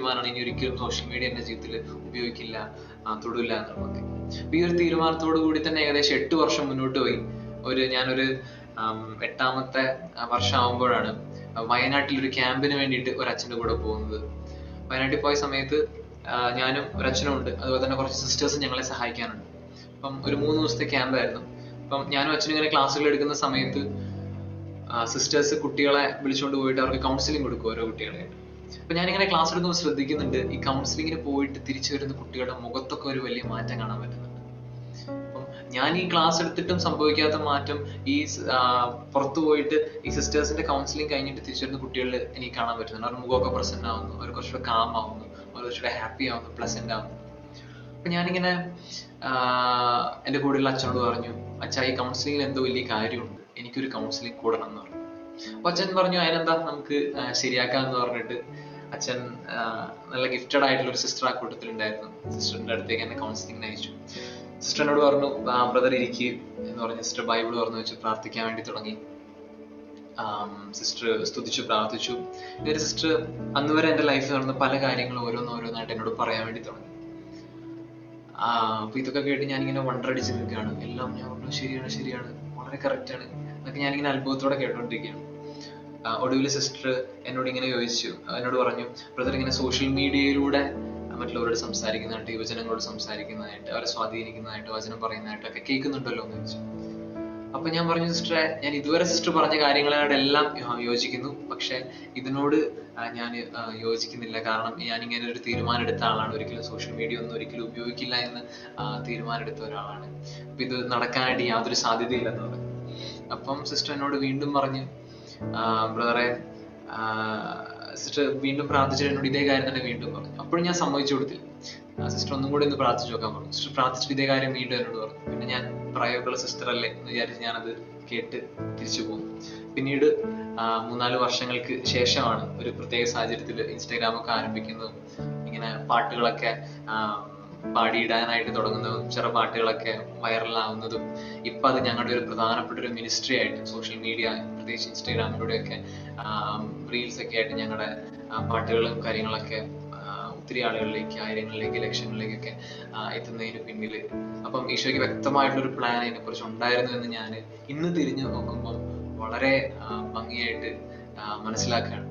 തീരുമാനമാണ്, ഇനി ഒരിക്കലും സോഷ്യൽ മീഡിയ എന്റെ ജീവിതത്തിൽ ഉപയോഗിക്കില്ല, തൊടില്ല എന്നുള്ളതൊക്കെ. അപ്പൊ ഈ ഒരു തീരുമാനത്തോടു കൂടി തന്നെ ഏകദേശം 8 വർഷം മുന്നോട്ട് പോയി. ഞാനൊരു 8ാമത്തെ വർഷം ആവുമ്പോഴാണ് വയനാട്ടിൽ ഒരു ക്യാമ്പിന് വേണ്ടിയിട്ട് ഒരു അച്ഛൻ്റെ കൂടെ പോകുന്നത്. വയനാട്ടിൽ പോയ സമയത്ത് ഞാനും ഒരച്ഛനും ഉണ്ട്, അതുപോലെ തന്നെ കുറച്ച് സിസ്റ്റേഴ്സും ഞങ്ങളെ സഹായിക്കാനുണ്ട്. അപ്പം ഒരു 3 ദിവസത്തെ ക്യാമ്പായിരുന്നു. അപ്പം ഞാനും അച്ഛനും ഇങ്ങനെ ക്ലാസ്സുകൾ എടുക്കുന്ന സമയത്ത് സിസ്റ്റേഴ്സ് കുട്ടികളെ വിളിച്ചുകൊണ്ട് പോയിട്ട് അവർക്ക് കൗൺസിലിംഗ് കൊടുക്കും, ഓരോ കുട്ടികളായിട്ട്. അപ്പൊ ഞാനിങ്ങനെ ക്ലാസ് എടുക്കുമ്പോൾ ശ്രദ്ധിക്കുന്നുണ്ട്, ഈ കൗൺസിലിങ്ങിന് പോയിട്ട് തിരിച്ചു വരുന്ന കുട്ടികളുടെ മുഖത്തൊക്കെ ഒരു വലിയ മാറ്റം കാണാൻ പറ്റുന്നുണ്ട്. അപ്പം ഞാൻ ഈ ക്ലാസ് എടുത്തിട്ടും സംഭവിക്കാത്ത മാറ്റം ഈ പുറത്തു പോയിട്ട് ഈ സിസ്റ്റേഴ്സിന്റെ കൗൺസിലിംഗ് കഴിഞ്ഞിട്ട് തിരിച്ചു വരുന്ന കുട്ടികളിൽ എനിക്ക് കാണാൻ പറ്റുന്നുണ്ട്. അവരുടെ മുഖമൊക്കെ പ്രസന്റ് ആവുന്നു, അവർ കുറച്ചുകൂടെ കാം ആവുന്നു, അവർ കുറച്ചുകൂടെ ഹാപ്പി ആവുന്നു, പ്ലസന്റ് ആവുന്നു. അപ്പൊ ഞാനിങ്ങനെ എന്റെ കൂടെയുള്ള അച്ഛനോട് പറഞ്ഞു, അച്ഛാ ഈ കൗൺസിലിംഗിൽ എന്തോ വലിയ കാര്യമുണ്ട്, എനിക്കൊരു കൗൺസിലിംഗ് കൂടണം എന്ന് പറഞ്ഞു. അപ്പൊ അച്ഛൻ പറഞ്ഞു അതിനെന്താ, നമുക്ക് ശരിയാക്കാന്ന് പറഞ്ഞിട്ട് അച്ഛൻ നല്ല ഗിഫ്റ്റഡ് ആയിട്ടുള്ള ഒരു സിസ്റ്റർ ആ കൂട്ടത്തിലുണ്ടായിരുന്നു. സിസ്റ്ററിന്റെ അടുത്തേക്ക് എന്നെ കൗൺസിലിംഗിന് അയച്ചു. സിസ്റ്ററിനോട് പറഞ്ഞു, ബ്രദർ ഇരിക്കുക എന്ന് പറഞ്ഞ് സിസ്റ്റർ ബൈബിൾ തുറന്നു വെച്ച് പ്രാർത്ഥിക്കാൻ വേണ്ടി തുടങ്ങി. സിസ്റ്റർ സ്തുതിച്ചു, പ്രാർത്ഥിച്ചു. ഇതൊരു സിസ്റ്റർ അന്ന് വരെ എന്റെ ലൈഫിൽ നടന്ന പല കാര്യങ്ങളും ഓരോന്നായിട്ട് എന്നോട് പറയാൻ വേണ്ടി തുടങ്ങി. അപ്പൊ ഇതൊക്കെ കേട്ട് ഞാനിങ്ങനെ വണ്ടറടിച്ച് നിൽക്കുകയാണ്. എല്ലാം ഞാൻ പറഞ്ഞു ശരിയാണ്, വളരെ കറക്റ്റ് ആണ് എന്നൊക്കെ ഞാനിങ്ങനെ അത്ഭുതത്തോടെ കേട്ടോണ്ടിരിക്കുകയാണ്. ഒടുവിൽ സിസ്റ്റർ എന്നോട് ഇങ്ങനെ എന്നോട് പറഞ്ഞു, ബ്രദർ ഇങ്ങനെ സോഷ്യൽ മീഡിയയിലൂടെ മറ്റുള്ളവരോട് സംസാരിക്കുന്നതായിട്ട്, യുവജനങ്ങളോട് സംസാരിക്കുന്നതായിട്ട്, അവരെ സ്വാധീനിക്കുന്നതായിട്ട്, വചനം പറയുന്നതായിട്ടൊക്കെ കേൾക്കുന്നുണ്ടല്ലോ എന്ന് ചോദിച്ചു. അപ്പൊ ഞാൻ പറഞ്ഞു, സിസ്റ്ററെ, ഞാൻ ഇതുവരെ സിസ്റ്റർ പറഞ്ഞ കാര്യങ്ങളോടെല്ലാം യോജിക്കുന്നു, പക്ഷെ ഇതിനോട് ഞാൻ യോജിക്കുന്നില്ല. കാരണം ഞാൻ ഇങ്ങനെ ഒരു തീരുമാനം എടുത്ത ആളാണ്, ഒരിക്കലും സോഷ്യൽ മീഡിയ ഒന്നും ഒരിക്കലും ഉപയോഗിക്കില്ല എന്ന് തീരുമാനം എടുത്ത ഒരാളാണ്. അപ്പൊ ഇത് നടക്കാനായിട്ട് യാതൊരു സാധ്യതയില്ലെന്ന് പറഞ്ഞു. അപ്പം സിസ്റ്റർ എന്നോട് വീണ്ടും പറഞ്ഞു, ബ്രദറെ, സിസ്റ്റർ വീണ്ടും പ്രാർത്ഥിച്ചിട്ട് എന്നോട് ഇതേ കാര്യം തന്നെ വീണ്ടും പറഞ്ഞു. അപ്പോഴും ഞാൻ സമ്മതിച്ചു കൊടുത്തില്ല. സിസ്റ്റർ ഒന്നും കൂടി ഒന്ന് പ്രാർത്ഥിച്ചു നോക്കാൻ പറഞ്ഞു. സിസ്റ്റർ പ്രാർത്ഥിച്ചിട്ട് ഇതേ കാര്യം വീണ്ടും എന്നോട് പറഞ്ഞു. പിന്നെ ഞാൻ പ്രായമുള്ള സിസ്റ്റർ അല്ലേ എന്ന് വിചാരിച്ച് ഞാനത് കേട്ട് തിരിച്ചു പോകും. പിന്നീട് 3-4 വർഷങ്ങൾക്ക് ശേഷമാണ് ഒരു പ്രത്യേക സാഹചര്യത്തിൽ ഇൻസ്റ്റാഗ്രാമൊക്കെ ആരംഭിക്കുന്നതും ഇങ്ങനെ പാട്ടുകളൊക്കെ പാടിയിടാനായിട്ട് തുടങ്ങുന്നതും ചെറു പാട്ടുകളൊക്കെ വൈറലാവുന്നതും ഇപ്പൊ അത് ഞങ്ങളുടെ ഒരു പ്രധാനപ്പെട്ട ഒരു മിനിസ്ട്രി ആയിട്ട് സോഷ്യൽ മീഡിയ, പ്രത്യേകിച്ച് ഇൻസ്റ്റാഗ്രാമിലൂടെയൊക്കെ റീൽസ് ഒക്കെ ആയിട്ട് ഞങ്ങളുടെ പാട്ടുകളും കാര്യങ്ങളൊക്കെ ഒത്തിരി ആളുകളിലേക്ക്, ആയിരങ്ങളിലേക്ക്, ലക്ഷങ്ങളിലേക്കൊക്കെ എത്തുന്നതിന് പിന്നിൽ അപ്പം ഈശോയ്ക്ക് വ്യക്തമായിട്ടുള്ളൊരു പ്ലാൻ അതിനെ കുറിച്ച് ഉണ്ടായിരുന്നു എന്ന് ഞാൻ ഇന്ന് തിരിഞ്ഞു നോക്കുമ്പോൾ വളരെ ഭംഗിയായിട്ട് മനസ്സിലാക്കുകയാണ്.